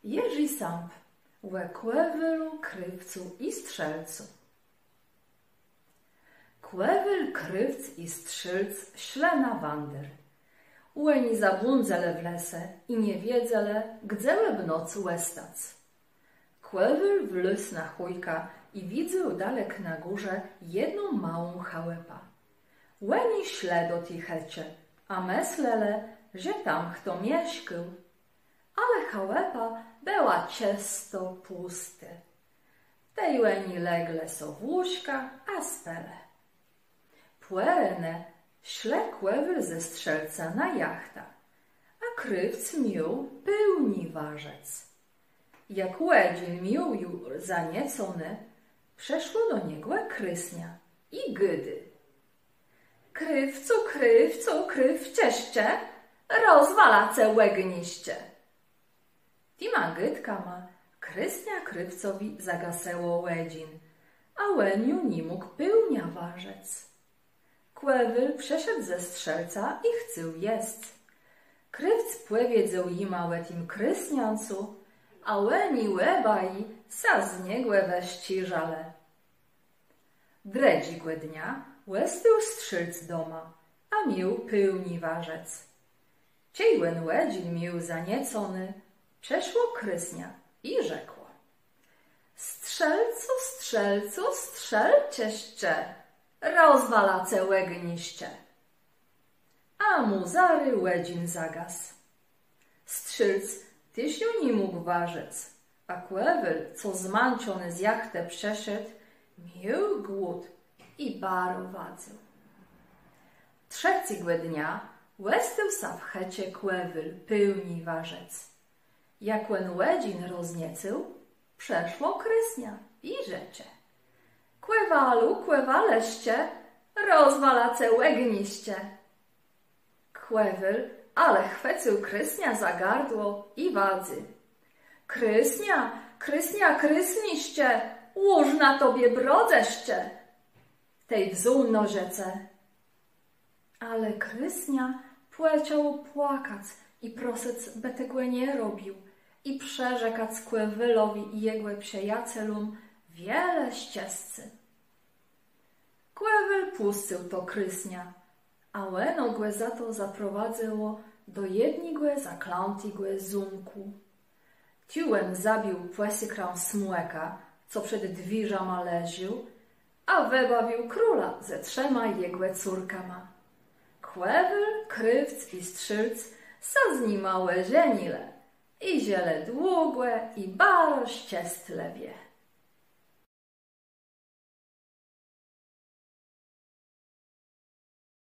Jerzy Sąb, łe kłewylu, krywcu i strzelcu. Kłewyl, krywc i strzelc śle na wander. Łeni zabłądzele w lese i nie wiedzele, gdzele w nocy łestac. Kłewyl wlysł na chujka i widział dalek na górze jedną małą chałepę. Łeni śle do tej checie, a myślele, że tam kto mieszkał. Ale chałupa była czysto puste. Tej łeni legle so w łóżka, a spele. Płerene śle kłewyl ze strzelca na jachta, a krywc miał pełni warzec. Jak łedzin miał już zaniecony, przeszło do niego krysnia i gydy. Krywcu, krywcu, krywcieście, rozwala całe gniście. Tima gydka ma, krysnia krywcowi zagaseło łedzin, a łeniu nie mógł pełnia warzec. Kłewyl przeszedł ze strzelca i chcał jest. Krywc płewiedzał i małe tim krysniancu, a łeni łebaj sa z niego weści żale. Dredzigłe dnia łestył strzelc doma, a miał pełni warzec. Ciejłen łedzin miał zaniecony, przeszło krysnia i rzekło: strzelcu, strzelcu, strzelcieście, rozwala całe gniście. A mu zary łedzin zagas. Strzelc tyś ją nie mógł warzec, a kłewyl, co zmęczony z jachtę przeszedł, miał głód i baro wadzę. Trzeciego dnia łestył sa w checie kłewyl pełni warzec. Jak łen łedzin rozniecył, przeszło krysnia i rzecze: kłewalu, kłewaleście, rozwala całe gniście. Kłewyl ale chwycił krysnia za gardło i wadzy: krysnia, krysnia, krysniście, łóż na tobie brodzeście. Tej wzół nożece. Ale krysnia płeciał płakać i prosec by tego nie robił i przerzekać kłewylowi i jego przyjacielom wiele ścieżcy. Kłewyl puścił to krysnia, a łeno go za to zaprowadzało do jednego zaklętego zumku. Tiłem zabił płesykrą smueka, co przed dwiżama leżył, a wybawił króla ze 3 jego córkama. Kłewyl, krywc i strzelc sa z nim małe żenile i ziele długłe i baro ściestle wie.